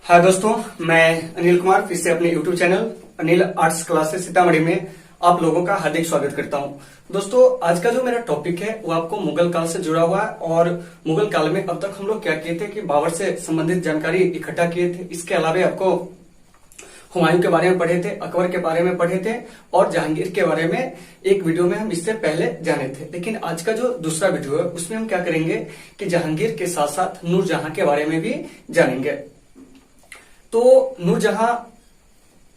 हाय दोस्तों, मैं अनिल कुमार फिर से अपने YouTube channel Anil arts classes Sitamarhi में आप लोगों का हार्दिक स्वागत करता हूं। दोस्तों, आज का जो मेरा टॉपिक है वो आपको मुगल काल से जुड़ा हुआ है और मुगल काल में अब तक हम लोग क्या किए थे कि बाबर से संबंधित जानकारी इकट्ठा किए थे। इसके अलावा आपको हुमायूं के बारे में पढ़े थे, अकबर के बारे में पढ़े थे और जहांगीर के बारे में एक वीडियो में हम इससे पहले जाने थे। लेकिन आज का जो दूसरा वीडियो है उसमें हम क्या करेंगे कि जहांगीर के साथ साथ नूरजहां के बारे में भी जानेंगे। तो नूरजहां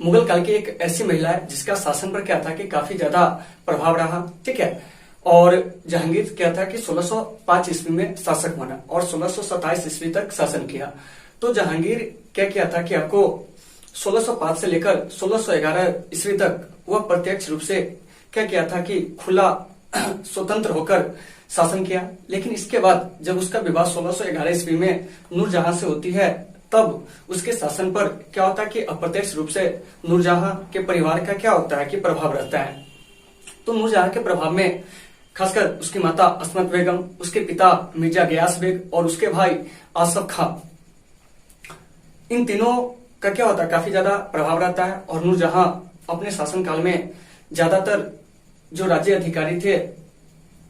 मुगल काल की एक ऐसी महिला है जिसका शासन पर क्या था कि काफी ज्यादा प्रभाव रहा, ठीक है। और जहांगीर क्या था कि 1605 ईस्वी में शासक बना और 1627 ईस्वी तक शासन किया। तो जहांगीर क्या किया था कि आपको 1605 से लेकर 1611 ईस्वी तक वह प्रत्यक्ष रूप से क्या किया था कि खुला स्वतंत्र होकर शासन किया। लेकिन इसके बाद जब उसका विवाह 1611 ईस्वी में नूरजहां से होती है तब उसके शासन पर क्या होता है कि अप्रत्यक्ष रूप से नूरजहां के परिवार का क्या होता है कि प्रभाव रहता है। तो नूरजहां के प्रभाव में खासकर उसकी माता अस्मत बेगम, उसके पिता मिर्जा गयास बेग और उसके भाई आसफ खां, इन तीनों का क्या होता है काफी ज्यादा प्रभाव रहता है। और नूरजहां अपने शासनकाल में ज्यादातर जो राज्य अधिकारी थे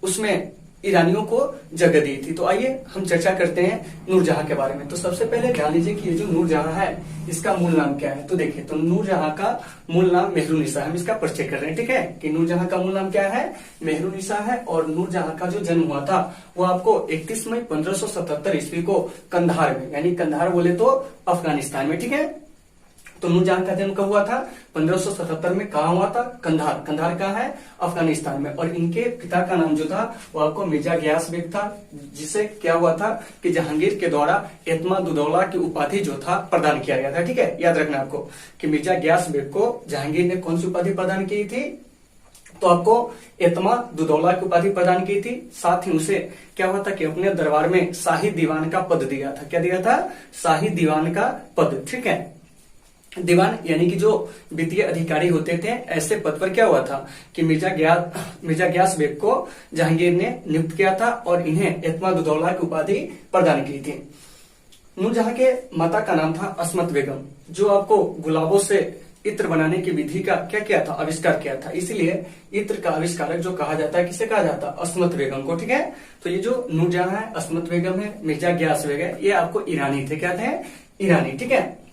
उसमें ईरानियों को जगह दी थी। तो आइए हम चर्चा करते हैं नूरजहां के बारे में। तो सबसे पहले ध्यान लीजिए कि ये जो नूरजहां है इसका मूल नाम क्या है। तो देखिए, तो नूरजहां का मूल नाम मेहरुनिसा है। हम इसका परिचय कर रहे हैं, ठीक है, कि नूरजहां का मूल नाम क्या है, मेहरुनिसा है। और नूरजहां का जो जन्म हुआ था वो आपको 31 मई 1577 ईस्वी को कंधार में, यानी कंधार बोले तो अफगानिस्तान में, ठीक है। तो नूरजहां का जन्म कब हुआ था, 1577 में। कहा हुआ था, कंधार। कंधार कहाँ है, अफगानिस्तान में। और इनके पिता का नाम जो था वो आपको मिर्जा गयास बेग था, जिसे क्या हुआ था कि जहांगीर के द्वारा एतमाद-उद-दौला की उपाधि जो था प्रदान किया गया था, ठीक है। याद रखना आपको कि मिर्जा गयास बेग को जहांगीर ने कौन सी उपाधि प्रदान की थी, तो आपको एतमाद-उद-दौला की उपाधि प्रदान की थी। साथ ही उसे क्या हुआ था कि अपने दरबार में शाही दीवान का पद दिया था। क्या दिया था, शाही दीवान का पद, ठीक है। दीवान यानी कि जो वित्तीय अधिकारी होते थे, ऐसे पद पर क्या हुआ था कि मिर्जा गयास बेग को जहांगीर ने नियुक्त किया था और इन्हें एतमाद-उद-दौला की उपाधि प्रदान की थी। नूरजहां के माता का नाम था अस्मत बेगम, जो आपको गुलाबों से इत्र बनाने की विधि का क्या किया था, आविष्कार किया था। इसीलिए इत्र का आविष्कारक जो कहा जाता है, किसे कहा जाता है, अस्मत बेगम को, ठीक है। तो ये जो नूरजहां है, अस्मत बेगम है, मिर्जा गयास बेग है, ये आपको ईरानी थे। क्या थे, ईरानी, ठीक है।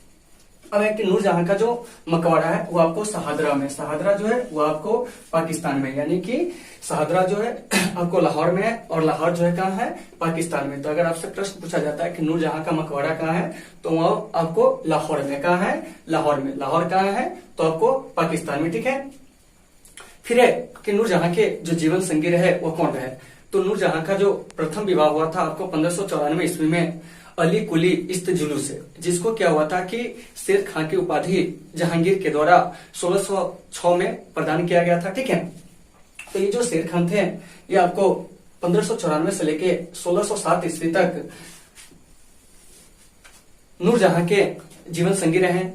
अब है कि नूरजहां का जो मकबरा है वो आपको शहादरा में, शहादरा जो है वो आपको पाकिस्तान में, यानी कि शहादरा जो है आपको लाहौर में है और लाहौर जो है कहाँ है, पाकिस्तान में। तो अगर आपसे प्रश्न पूछा जाता है कि नूरजहां का मकबरा कहाँ है, तो वो आपको लाहौर में, कहाँ है, लाहौर में। लाहौर कहाँ है, तो आपको पाकिस्तान में, ठीक है। फिर है कि नूरजहां के जो जीवन संगी रहे वो कौन रहे। तो नूरजहां का जो प्रथम विवाह हुआ था आपको 1594 ईस्वी में अली कुली इस्तजुलू से, जिसको क्या हुआ था कि शेर खां की उपाधि जहांगीर के द्वारा 1606 में प्रदान किया गया था, ठीक है। तो ये जो शेर खान थे ये आपको 1594 से लेके 1607 ईस्वी तक नूरजहां के जीवन संगी रहे।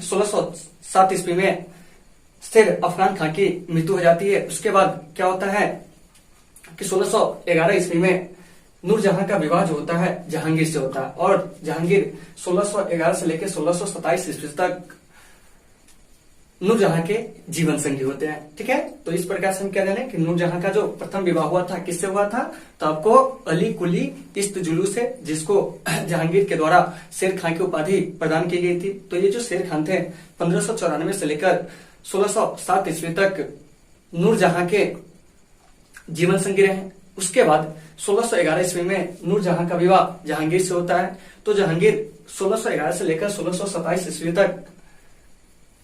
1607 ईस्वी में शेर अफगान खां की मृत्यु हो जाती है। उसके बाद क्या होता है कि 1611 ईस्वी में नूरजहां का विवाह जो होता है जहांगीर से होता है और जहांगीर 1611 से लेकर 1627 ईस्वी तक नूरजहां के जीवन संगी होते हैं, ठीक है। तो इस प्रकार से हम क्या जाने कि नूरजहां का जो प्रथम विवाह हुआ था किससे हुआ था, तो आपको अली कुली इस्तजुलू से, जिसको जहांगीर के द्वारा शेर खां की उपाधि प्रदान की गई थी। तो ये जो शेर खान थे 1594 से लेकर 1607 ईस्वी तक नूरजहां के जीवन संगी रहे। उसके बाद 1611 ईस्वी में नूरजहां का विवाह जहांगीर से होता है। तो जहांगीर 1611 से लेकर 1627 ईस्वी तक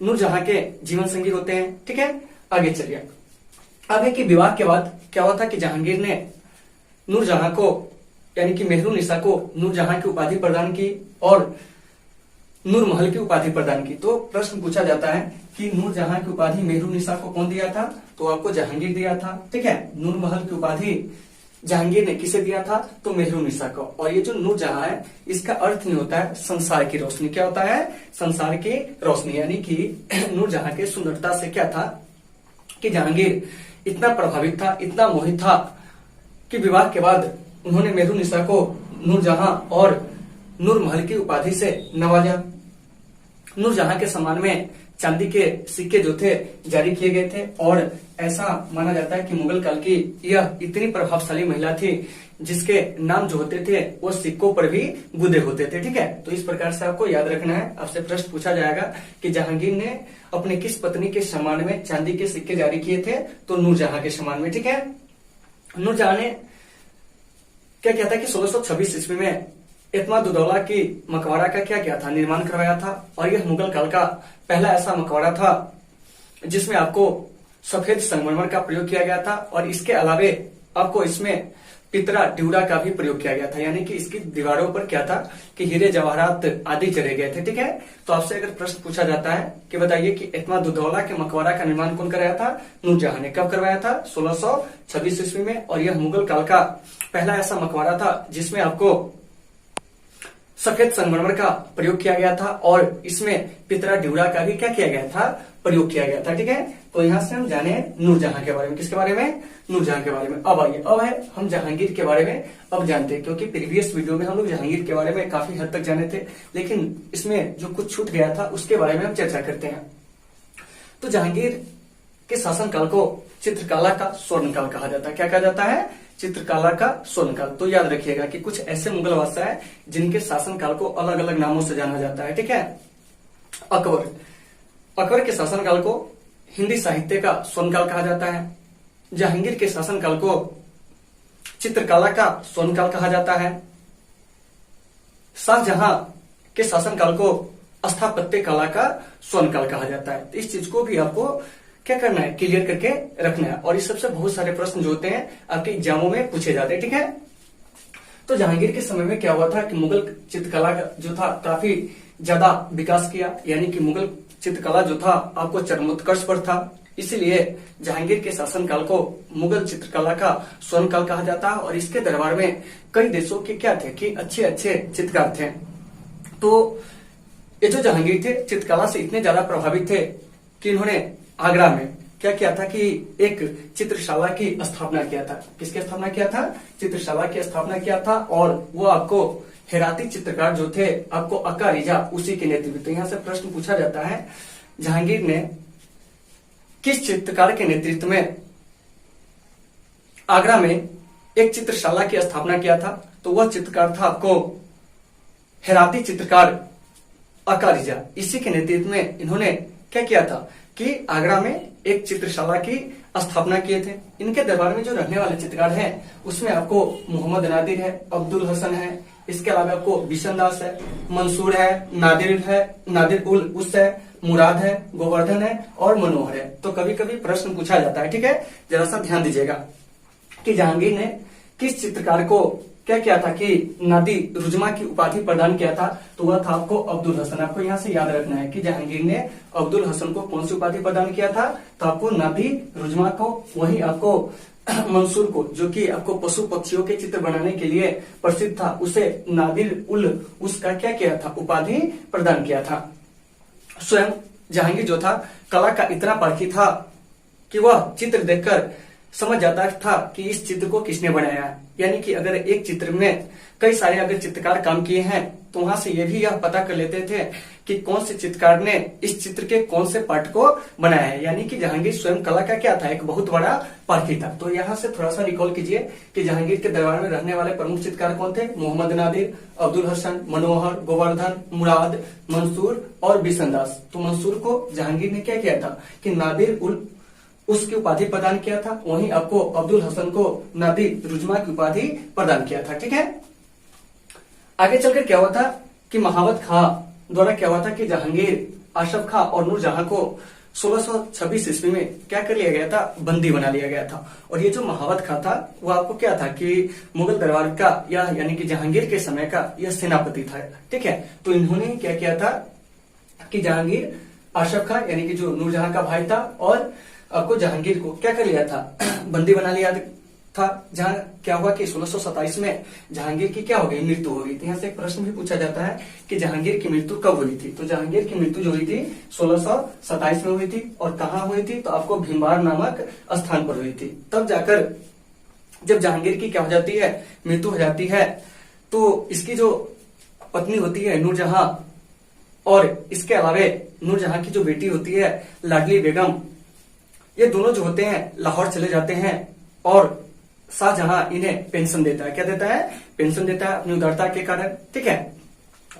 नूरजहां के जीवन संगी होते हैं, ठीक है। आगे चलिए, अब है कि विवाह के बाद क्या हुआ था कि जहांगीर ने नूरजहां को यानी कि मेहरुनिसा को नूरजहां की उपाधि प्रदान की और नूरमहल की उपाधि प्रदान की। तो प्रश्न पूछा जाता है कि नूरजहां की उपाधि मेहरुनिसा को कौन दिया था, तो आपको जहांगीर दिया था, ठीक है। नूरमहल की उपाधि जहांगीर ने किसे दिया था, तो मेहरुनिसा को। और ये जो नूरजहां है इसका अर्थ नहीं होता है संसार की रोशनी। क्या होता है, संसार की रोशनी, यानी कि नूरजहां के सुंदरता से क्या था कि जहांगीर इतना प्रभावित था, इतना मोहित था कि विवाह के बाद उन्होंने मेहरुन्निसा को नूरजहां और नूरमहल की उपाधि से नवाजा। नूरजहां के सम्मान में चांदी के सिक्के जो थे जारी किए गए थे और ऐसा माना जाता है कि मुगल काल की यह इतनी प्रभावशाली महिला थी जिसके नाम जो होते थे वो सिक्कों पर भी गुदे होते थे। ठीक है, तो इस प्रकार से आपको याद रखना है। आपसे प्रश्न पूछा जाएगा कि जहांगीर ने अपने किस पत्नी के सम्मान में चांदी के सिक्के जारी किए थे, तो नूरजहां के सम्मान में। ठीक है, नूरजहां ने क्या किया था कि 1626 ईस्वी में एतमाद-उद-दौला की मकबरा का क्या किया था, निर्माण करवाया था। और यह मुगल काल का पहला ऐसा मकबरा था जिसमें आपको सफेद संगमरमर का प्रयोग किया गया था और इसके अलावे आपको इसमें पितरा ड्यूरा का भी प्रयोग किया गया था, यानी कि इसकी दीवारों पर क्या था कि हीरे जवाहरात आदि जड़े गए थे। ठीक है, तो आपसे अगर प्रश्न पूछा जाता है कि बताइए कि एतमाद-उद-दौला के मकबरा का निर्माण कौन कराया था, नूरजहां ने। कब करवाया था, 1626 ईस्वी में। और यह मुगल काल का पहला ऐसा मकबरा था जिसमें आपको सफेद संगमरमर का प्रयोग किया गया था और इसमें पितरा ड्यूरा का भी क्या किया गया था, प्रयोग किया गया था। ठीक है, तो यहां से हम जाने नूरजहां के बारे में। किसके बारे में, नूरजहां के बारे में। अब आइए, अब है हम जहांगीर के बारे में अब जानते हैं, क्योंकि प्रीवियस वीडियो में हम लोग जहांगीर के बारे में काफी हद तक जाने थे, लेकिन इसमें जो कुछ छूट गया था उसके बारे में हम चर्चा करते हैं। तो जहांगीर के शासनकाल को चित्रकला का स्वर्णकाल कहा जाता है। क्या कहा जाता है, चित्रकला का स्वर्णकाल। तो याद रखिएगा कि कुछ ऐसे मुगल बादशाह हैं जिनके शासनकाल को अलग अलग नामों से जाना जाता है। ठीक है, अकबर, अकबर के शासनकाल को हिंदी साहित्य का स्वर्णकाल कहा जाता है। जहांगीर के शासनकाल को चित्रकला का स्वर्णकाल कहा जाता है। शाहजहां के शासनकाल को स्थापत्य कला का स्वर्णकाल कहा जाता है। तो इस चीज को भी आपको क्या करना है, क्लियर करके रखना है। और इस सबसे बहुत सारे प्रश्न जो होते हैं आपके एग्जामों में पूछे जाते हैं। ठीक है, तो जहांगीर के समय में क्या हुआ था कि मुगल चित्रकला जो था काफी ज्यादा विकास किया, यानी कि मुगल चित्रकला जो था आपको चरमोत्कर्ष पर था। इसलिए जहांगीर के शासनकाल को मुगल चित्रकला का स्वर्णकाल कहा जाता है। और इसके दरबार में कई देशों के क्या थे कि अच्छे अच्छे चित्रकार थे। तो ये जो जहांगीर थे चित्रकला से इतने ज्यादा प्रभावित थे कि इन्होंने आगरा में क्या किया था कि एक चित्रशाला की स्थापना किया था। किसकी स्थापना किया था, चित्रशाला की स्थापना किया था। और वो आपको हेराती चित्रकार जो थे आपको अक्का रिजा उसी के नेतृत्व। तो यहां से प्रश्न पूछा जाता है जहांगीर ने किस चित्रकार के नेतृत्व में आगरा में एक चित्रशाला की स्थापना किया था, तो वह चित्रकार था आपको हेराती चित्रकार अक्का रिजा। इसी के नेतृत्व में इन्होंने क्या किया था कि आगरा में एक चित्रशाला की स्थापना किए थे। इनके दरबार में जो रहने वाले चित्रकार हैं उसमें आपको मोहम्मद नादिर है, अब्दुल हसन है, इसके अलावा आपको बिशनदास है, मंसूर है, नादिर उल उस है, मुराद है, गोवर्धन है और मनोहर है। तो कभी कभी प्रश्न पूछा जाता है। ठीक है, जरा सा ध्यान दीजिएगा कि जहांगीर ने किस चित्रकार को क्या किया था कि नादी रुजमा की उपाधि प्रदान किया था, तो वह था आपको अब्दुल हसन। आपको यहाँ से याद रखना है कि जहांगीर ने अब्दुल हसन को कौन सी उपाधि प्रदान किया था, तो आपको नादी रुजमा को, वही आपको मंसूर को जो कि आपको पशु पक्षियों के चित्र बनाने के लिए प्रसिद्ध था, उसे नादिर उल उसका क्या किया था, उपाधि प्रदान किया था। स्वयं जहांगीर जो था कला का इतना पारखी था कि वह चित्र देखकर समझ जाता था कि इस चित्र को किसने बनाया है। यानी कि अगर एक चित्र में कई सारे अगर चित्रकार काम किए हैं तो वहां से ये भी यह पता कर लेते थे कि कौन से चित्रकार ने इस चित्र के कौन से पार्ट को बनाया है। यानी कि जहांगीर स्वयं कला का क्या था, एक बहुत बड़ा पारखी था। तो यहाँ से थोड़ा सा रिकॉल कीजिए कि जहांगीर के दरबार में रहने वाले प्रमुख चित्रकार कौन थे, मोहम्मद नादिर, अब्दुल हसन, मनोहर, गोवर्धन, मुराद, मंसूर और बिशनदास। तो मंसूर को जहांगीर ने क्या किया था कि नादिर उल उसकी उपाधि प्रदान किया था, वहीं आपको अब्दुल हसन को नादिर रुजमा की उपाधि प्रदान किया था। ठीक है, आगे चलकर क्या हुआ था कि महावत खां द्वारा क्या हुआ था कि जहांगीर, आशफ खां और नूरजहां को 1626 ईस्वी में क्या कर लिया गया था, बंदी बना लिया गया था। और ये जो महावत खां था वो आपको क्या था कि मुगल दरबार का या यानी कि जहांगीर के समय का यह सेनापति था। ठीक है, तो इन्होंने क्या किया था कि जहांगीर, आशफ खां यानी कि जो नूरजहां का भाई था और आपको जहांगीर को क्या कर लिया था, बंदी बना लिया था। जहां क्या हुआ कि 1627 में जहांगीर की क्या हो गई, मृत्यु हो गई थी। यहाँ से एक प्रश्न भी पूछा जाता है कि जहांगीर की मृत्यु कब हुई थी। तो जहांगीर की मृत्यु जो हुई थी 1627 में हुई थी। और कहाँ हुई थी, तो आपको भीमबार नामक स्थान पर हुई थी। तब जाकर जब जहांगीर की क्या हो जाती है, मृत्यु हो जाती है, तो इसकी जो पत्नी होती है नूरजहां, और इसके अलावे नूरजहां की जो बेटी होती है लाडली बेगम, ये दोनों जो होते हैं लाहौर चले जाते हैं, और शाहजहां इन्हें पेंशन देता है। क्या देता है? पेंशन देता है अपनी उदारता के कारण। ठीक है,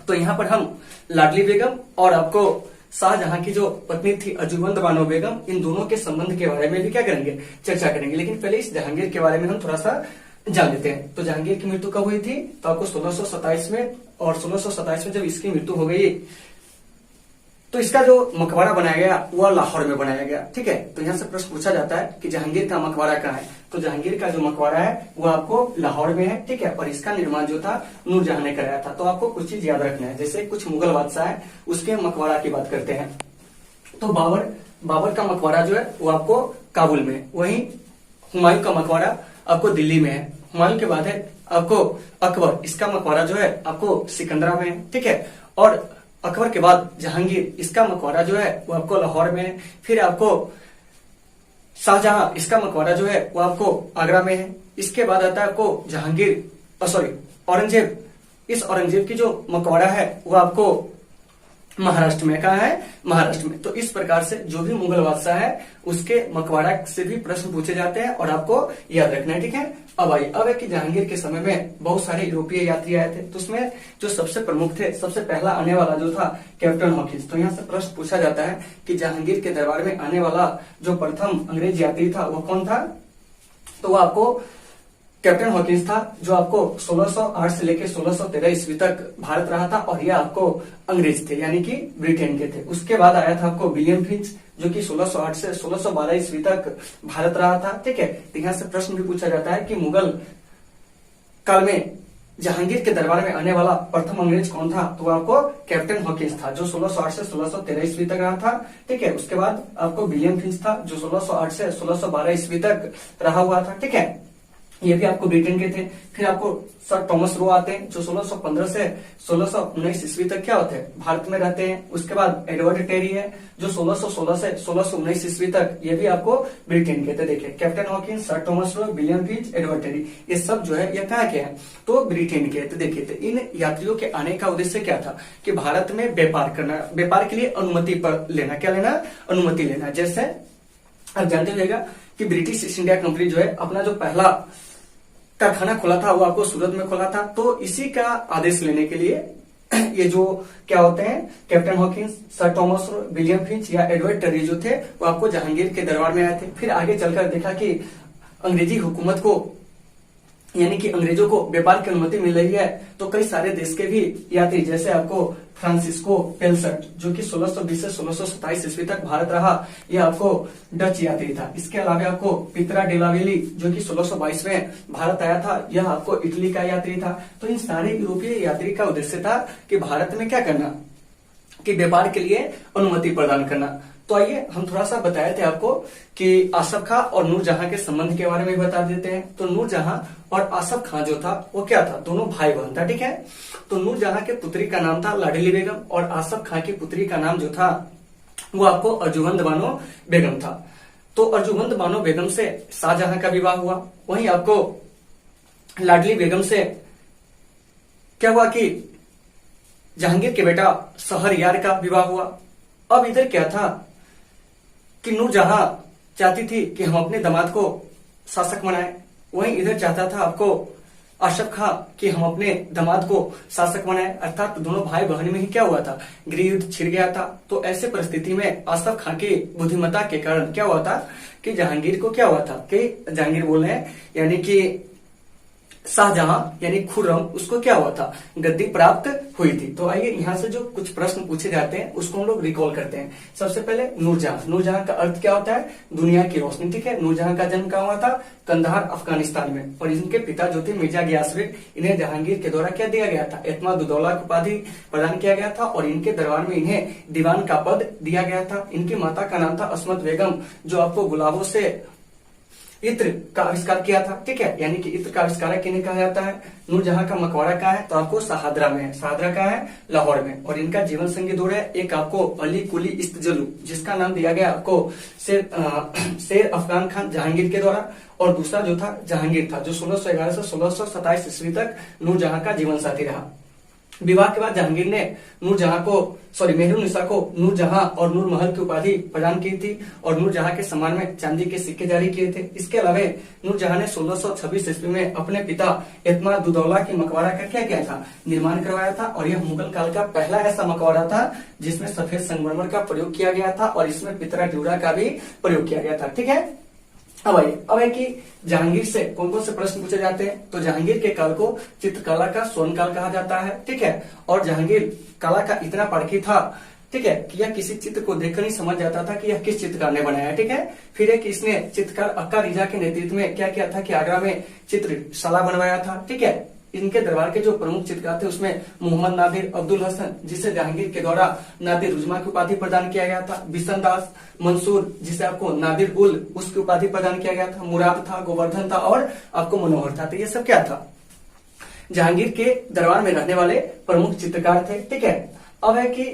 तो यहाँ पर हम लाडली बेगम और आपको शाहजहां की जो पत्नी थी अर्जुमंद बानो बेगम, इन दोनों के संबंध के बारे में भी क्या करेंगे, चर्चा करेंगे। लेकिन पहले इस जहांगीर के बारे में हम थोड़ा सा जान लेते हैं। तो जहांगीर की मृत्यु कब हुई थी? तो आपको 1627 में, और 1627 में जब इसकी मृत्यु हो गई तो इसका जो मकबरा बनाया गया वह लाहौर में बनाया गया। ठीक है, तो यहाँ से प्रश्न पूछा जाता है कि जहांगीर का मकबरा कहाँ है? तो जहांगीर का जो मकबरा है वो आपको लाहौर में है। ठीक है, और इसका निर्माण जो था नूरजहां ने कराया था। तो आपको कुछ चीज याद रखना है, जैसे कुछ मुगल बादशाह है उसके मकबरा की बात करते हैं। तो बाबर का मकबरा जो है वो आपको काबुल में है। वहीं हुमायूं का मकबरा आपको दिल्ली में है। हुमायूं के बाद है आपको अकबर, इसका मकबरा जो है आपको सिकंदरा में है। ठीक है, और अकबर के बाद जहांगीर, इसका मकबरा जो है वो आपको लाहौर में है। फिर आपको शाहजहां, इसका मकबरा जो है वो आपको आगरा में है। इसके बाद आता है आपको जहांगीर औरंगजेब, इस औरंगजेब की जो मकबरा है वो आपको महाराष्ट्र में। कहा है? महाराष्ट्र में। तो इस प्रकार से जो भी मुगल बादशाह है उसके मकबरा से भी प्रश्न पूछे जाते हैं और आपको याद रखना है। ठीक है, अब आइए, अब है कि जहांगीर के समय में बहुत सारे यूरोपीय यात्री आए थे, तो उसमें जो सबसे प्रमुख थे, सबसे पहला आने वाला जो था कैप्टन हॉकिंस। तो यहाँ से प्रश्न पूछा जाता है कि जहांगीर के दरबार में आने वाला जो प्रथम अंग्रेज यात्री था वो कौन था? तो वो आपको कैप्टन हॉकिंस था, जो आपको 1608 से लेकर 1613 ईस्वी तक भारत रहा था, और यह आपको अंग्रेज थे, यानी कि ब्रिटेन के थे। उसके बाद आया था आपको विलियम फिंच, जो कि 1608 से 1612 ईस्वी तक भारत रहा था। ठीक है, तो यहाँ से प्रश्न भी पूछा जाता है कि मुगल काल में जहांगीर के दरबार में आने वाला प्रथम अंग्रेज कौन था? तो आपको कैप्टन हॉकिंस था, जो 1608 से 1613 ईस्वी तक रहा था। ठीक है, उसके बाद आपको विलियम फिंच था, जो 1608 से 1612 ईस्वी तक रहा हुआ था। ठीक है, ये भी आपको ब्रिटेन के थे। फिर आपको सर थॉमस रो आते हैं, जो 1615 से 1619 ईस्वी तक क्या होते हैं, भारत में रहते हैं। उसके बाद एडवर्ड टेरी है, जो 1616 से 1619 ईस्वी तक, ये भी आपको ब्रिटेन के थे। देखिए, captain Hawkins, sir Thomas Roe, William Finch, Edward Terry, ये सब जो है ये कहाँ के हैं? तो ब्रिटेन के। तो देखिए, तो इन यात्रियों के आने का उद्देश्य क्या था कि भारत में व्यापार करना, व्यापार के लिए अनुमति पर लेना। क्या लेना? अनुमति लेना। जैसे आप जानते होगा कि ब्रिटिश ईस्ट इंडिया कंपनी जो है अपना जो पहला कारखाना खोला था वो आपको सूरत में खोला था। तो इसी का आदेश लेने के लिए ये जो क्या होते हैं, captain Hawkins, sir Thomas Roe, William Finch या एडवर्ड टेरी जो थे वो आपको जहांगीर के दरबार में आए थे। फिर आगे चलकर देखा कि अंग्रेजी हुकूमत को, यानी कि अंग्रेजों को व्यापार की अनुमति मिल रही है, तो कई सारे देश के भी यात्री, जैसे आपको फ्रांसिस्को पेल्सट, जो कि 1620 से 1627 ईस्वी तक भारत रहा, यह आपको डच यात्री था। इसके अलावा आपको पित्रा डेलावेली, जो कि 1622 में भारत आया था, यह आपको इटली का यात्री था। तो इन सारे यूरोपीय यात्री का उद्देश्य था कि भारत में क्या करना, कि व्यापार के लिए अनुमति प्रदान करना। तो आइए हम थोड़ा सा बताए थे आपको कि आसफ खां और नूरजहां के संबंध के बारे में बता देते हैं। तो नूरजहां और आसफ खां जो था वो क्या था, दोनों भाई बहन था। ठीक है, तो नूरजहां के पुत्री का नाम था लाडली बेगम, और आसफ खां की पुत्री का नाम जो था वो आपको अर्जुमंद बानो बेगम था। तो अर्जुमंद बानो बेगम से शाहजहां का विवाह हुआ। वहीं आपको लाडली बेगम से क्या हुआ कि जहांगीर के बेटा शहरयार का विवाह हुआ। अब इधर क्या था कि नूरजहां चाहती थी कि हम अपने दामाद को शासक बनाएं, वहीं इधर चाहता था आपको आसफ खां कि हम अपने दामाद को शासक बनाएं। अर्थात दोनों भाई बहन में ही क्या हुआ था, गृह युद्ध छिड़ गया था। तो ऐसे परिस्थिति में आसफ खां की बुद्धिमत्ता के कारण क्या हुआ था कि जहांगीर को क्या हुआ था, कि जहांगीर बोल रहे हैं यानी कि शाहजहां यानी खुर्रम, उसको क्या हुआ था, गद्दी प्राप्त हुई थी। तो आइए यहाँ से जो कुछ प्रश्न पूछे जाते हैं उसको हम लोग रिकॉल करते हैं। सबसे पहले नूरजहां, नूरजहां का अर्थ क्या होता है, दुनिया की रोशनी। ठीक है, नूरजहां का जन्म कहाँ हुआ था, कंधार अफगानिस्तान में, और इनके पिता जो थे मिर्जा गियास बेग, इन्हें जहांगीर के द्वारा क्या दिया गया था, एतमाद-उद-दौला की उपाधि प्रदान किया गया था, और इनके दरबार में इन्हें दीवान का पद दिया गया था। इनकी माता का नाम था अस्मत बेगम, जो आपको गुलाबों से इत्र का आविष्कार किया था। ठीक है, यानी कि इत्र का आविष्कार किन्हें कहा जाता है। नूरजहां का मकबरा कहाँ है, तो आपको शाहदरा में है। शाहदरा कहाँ है, लाहौर में। और इनका जीवन संगी दौर है एक आपको अली कुली इस्तजलू, जिसका नाम दिया गया आपको शेर अफगान खान जहांगीर के द्वारा, और दूसरा जो था जहांगीर था, जो 1611 से 1627 ईस्वी तक नूरजहां का जीवन साथी रहा। विवाह के बाद जहांगीर ने मेहरुन्निसा को नूरजहां और नूरमहल की उपाधि प्रदान की थी और नूरजहां के सम्मान में चांदी के सिक्के जारी किए थे। इसके अलावा नूरजहां ने 1626 ईस्वी में अपने पिता एतमादुद्दौला की मकबरा का क्या किया था, निर्माण करवाया था। और यह मुगल काल का पहला ऐसा मकबरा था जिसमें सफेद संगमरमर का प्रयोग किया गया था और इसमें पितरा ड्यूरा का भी प्रयोग किया गया था। ठीक है, अब है कि जहांगीर से कौन कौन से प्रश्न पूछे जाते हैं। तो जहांगीर के काल को चित्रकला का स्वर्ण काल कहा जाता है। ठीक है, और जहांगीर कला का इतना पारखी था, ठीक है, कि यह किसी चित्र को देखकर ही समझ जाता था कि यह किस चित्रकार ने बनाया है। ठीक है, फिर एक इसने चित्रकार अक्का रिजा के नेतृत्व में क्या किया था कि आगरा में चित्रशाला बनवाया था। ठीक है, इनके दरबार के जो प्रमुख चित्रकार थे उसमें मोहम्मद नादिर, अब्दुल हसन जिसे जहांगीर के द्वारा नादिर रुजमा की उपाधि प्रदान किया गया था, बिशन दास, मंसूर जिसे आपको नादिर उल उसकी उपाधि प्रदान किया गया था, मुराद था, गोवर्धन था और आपको मनोहर था। तो ये सब क्या था, जहांगीर के दरबार में रहने वाले प्रमुख चित्रकार थे। ठीक है, अब है कि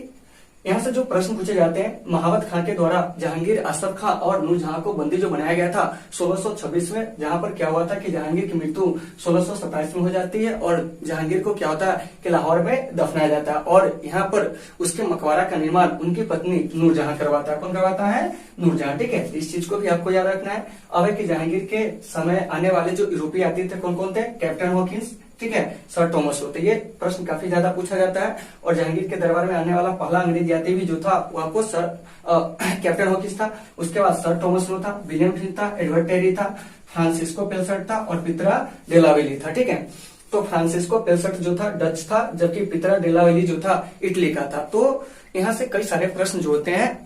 यहाँ से जो प्रश्न पूछे जाते हैं, महावत खां के द्वारा जहांगीर, आसफ खां और नूरजहां को बंदी जो बनाया गया था 1626 में, जहां पर क्या हुआ था कि जहांगीर की मृत्यु 1627 में हो जाती है और जहांगीर को क्या होता है कि लाहौर में दफनाया जाता है और यहाँ पर उसके मकबरा का निर्माण उनकी पत्नी नूरजहां करवाता है। कौन करवाता है? नूरजहां। ठीक है, इस चीज को भी आपको याद रखना है। अब है कि जहांगीर के समय आने वाले जो यूरोपीय यात्री थे कौन कौन थे? कैप्टन हॉकिंस, ठीक है, सर टॉमस लो। तो ये प्रश्न काफी ज्यादा पूछा जाता है और जहांगीर के दरबार में आने वाला पहला अंग्रेज यात्री भी जो था वो आपको कैप्टन हॉकिंस था। उसके बाद सर टॉमस लो था, विलियम फिन था, एडवर्ड टेरी था, फ्रांसिस्को पेलसट था और पितरा डेलावेली था। ठीक है, तो फ्रांसिस्को पेलसट जो था डच था, जबकि पितरा डेलावेली जो था इटली का था। तो यहाँ से कई सारे प्रश्न जो होते हैं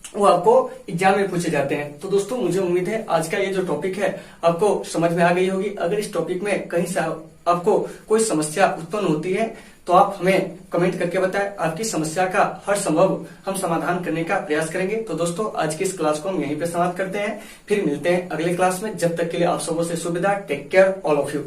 वो आपको एग्जाम में पूछे जाते हैं। तो दोस्तों मुझे उम्मीद है आज का ये जो टॉपिक है आपको समझ में आ गई होगी। अगर इस टॉपिक में कहीं से आपको कोई समस्या उत्पन्न होती है तो आप हमें कमेंट करके बताएं। आपकी समस्या का हर संभव हम समाधान करने का प्रयास करेंगे। तो दोस्तों आज की इस क्लास को हम यहीं पे समाप्त करते हैं, फिर मिलते हैं अगले क्लास में। जब तक के लिए आप सबों से शुभ विदा। Take care all of you.